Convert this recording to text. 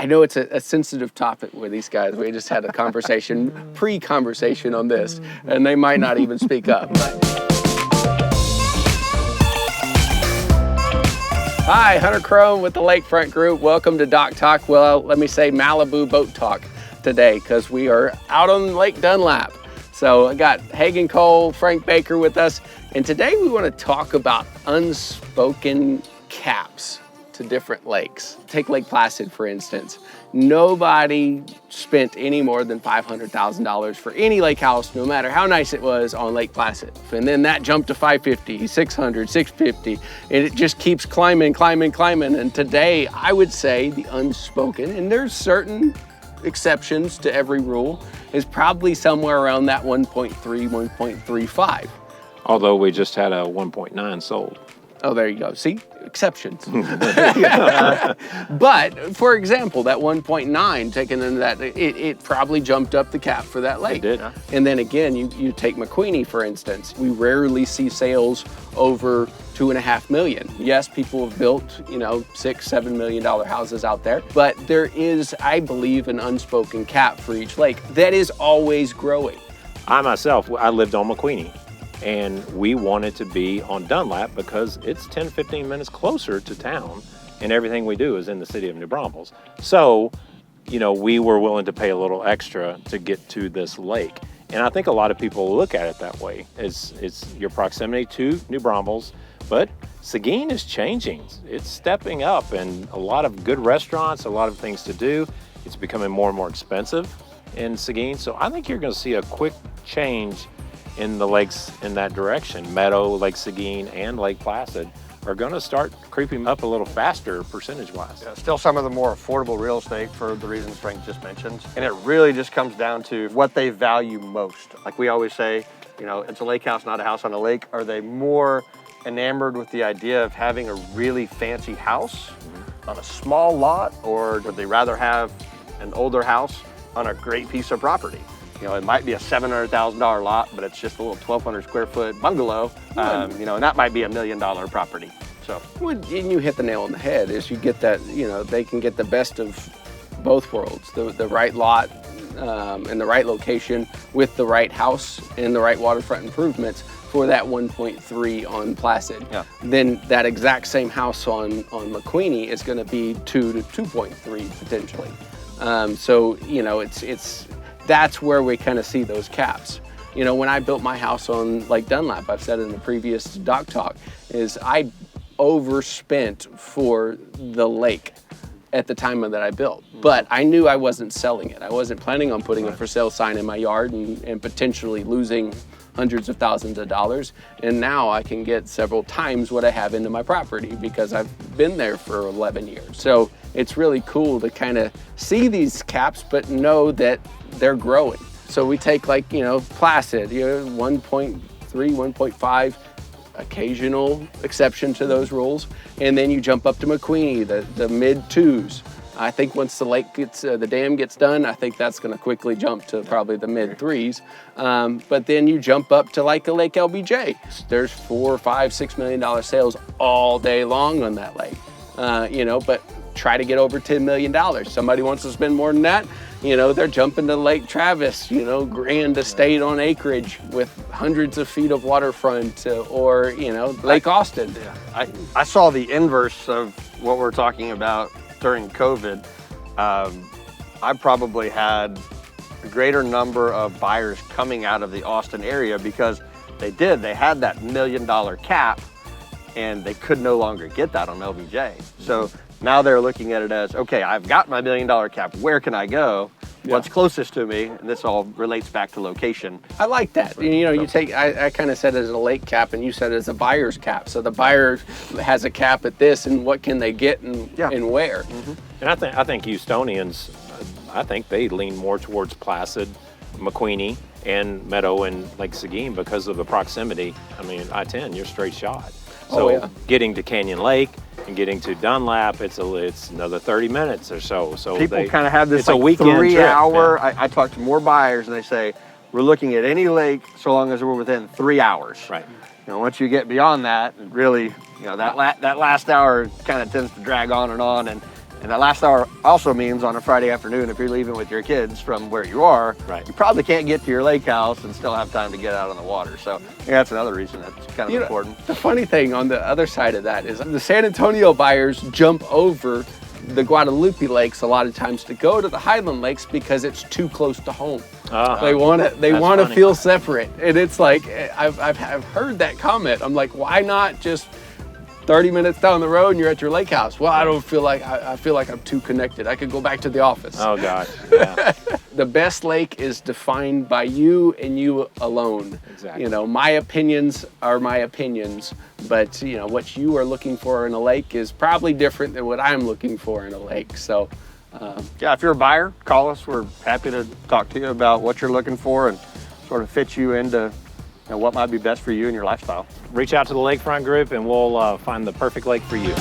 I know it's a sensitive topic with these guys. We just had a conversation, pre-conversation on this, and they might not even speak up. Hi, Hunter Crone with the Lakefront Group. Welcome to Dock Talk. Well, let me say Malibu Boat Talk today, because we are out on Lake Dunlap. So I got Hagan Cole, Frank Baker with us, and today we want to talk about unspoken caps to different lakes. Take Lake Placid, for instance. Nobody spent any more than $500,000 for any lake house, no matter how nice it was, on Lake Placid. And then that jumped to $550, $600, $650, and it just keeps climbing. And today, I would say the unspoken, and there's certain exceptions to every rule, is probably somewhere around that 1.3, 1.35. Although we just had a 1.9 sold. Oh, there you go. See? Exceptions. But, for example, that 1.9, taken into that, it probably jumped up the cap for that lake. It did. And then again, you take McQueenie, for instance. We rarely see sales over $2.5 million. Yes, people have built, $6, $7 million houses out there, but there is, I believe, an unspoken cap for each lake that is always growing. I lived on McQueenie. And we wanted to be on Dunlap because it's 10, 15 minutes closer to town, and everything we do is in the city of New Braunfels. So, we were willing to pay a little extra to get to this lake. And I think a lot of people look at it that way. It's your proximity to New Braunfels, but Seguin is changing. It's stepping up, and a lot of good restaurants, a lot of things to do. It's becoming more and more expensive in Seguin. So I think you're going to see a quick change in the lakes in that direction. Meadow, Lake Seguin, and Lake Placid are going to start creeping up a little faster percentage-wise. Yeah, still some of the more affordable real estate for the reasons Frank just mentioned. And it really just comes down to what they value most. Like we always say, it's a lake house, not a house on a lake. Are they more enamored with the idea of having a really fancy house on a small lot, or would they rather have an older house on a great piece of property? It might be a $700,000 lot, but it's just a little 1,200 square foot bungalow, and that might be $1 million property. So, and you hit the nail on the head, is you get that, they can get the best of both worlds, the right lot and the right location with the right house and the right waterfront improvements for that 1.3 on Placid. Yeah. Then that exact same house on McQueenie is going to be 2 to 2.3 potentially. That's where we kind of see those caps. When I built my house on Lake Dunlap, I've said in the previous Dock Talk, is I overspent for the lake at the time that I built. But I knew I wasn't selling it. I wasn't planning on putting a for sale sign in my yard and potentially losing hundreds of thousands of dollars. And now I can get several times what I have into my property because I've been there for 11 years. So it's really cool to kind of see these caps, but know that they're growing. So we take Placid, 1.3, 1.5, occasional exception to those rules. And then you jump up to McQueenie, the mid twos. I think once the lake gets, the dam gets done, I think that's going to quickly jump to probably the mid threes. But then you jump up to like a Lake LBJ. There's $4, $5, $6 million sales all day long on that lake. But try to get over $10 million. Somebody wants to spend more than that, they're jumping to Lake Travis, grand estate on acreage with hundreds of feet of waterfront, or, Lake Austin. Yeah. I saw the inverse of what we're talking about during COVID. I probably had a greater number of buyers coming out of the Austin area because they had that $1 million cap, and they could no longer get that on LBJ. So now they're looking at it as, okay, I've got my $1 million cap. Where can I go? What's closest to me? And this all relates back to location. I like that. You take, I kind of said it as a lake cap, and you said it as a buyer's cap. So the buyer has a cap at this, and what can they get and where? Mm-hmm. And I think Houstonians, I think they lean more towards Placid, McQueenie, and Meadow and Lake Seguin because of the proximity. I mean, I-10, you're straight shot. So getting to Canyon Lake and getting to Dunlap, it's another 30 minutes or so. So people kind of have this it's a weekend 3 trip, hour. I talk to more buyers, and they say we're looking at any lake so long as we're within 3 hours. Right. Once you get beyond that, really, that last hour kind of tends to drag on, and And that last hour also means on a Friday afternoon, if you're leaving with your kids from where you are, Right. you probably can't get to your lake house and still have time to get out on the water. So yeah, that's another reason that's kind of important. The funny thing on the other side of that is the San Antonio buyers jump over the Guadalupe lakes a lot of times to go to the Highland lakes because it's too close to home. They want to That's funny. feel separate, and it's like I've heard that comment. I'm like, why not just 30 minutes down the road and you're at your lake house? Well, I don't feel like I feel like I'm too connected. I could go back to the office. Oh gosh, yeah. The best lake is defined by you and you alone. Exactly. You know, my opinions are my opinions, but you know what you are looking for in a lake is probably different than what I'm looking for in a lake. So Yeah, if you're a buyer, call us. We're happy to talk to you about what you're looking for and sort of fit you into what might be best for you and your lifestyle. Reach out to the Lakefront group and we'll find the perfect lake for you.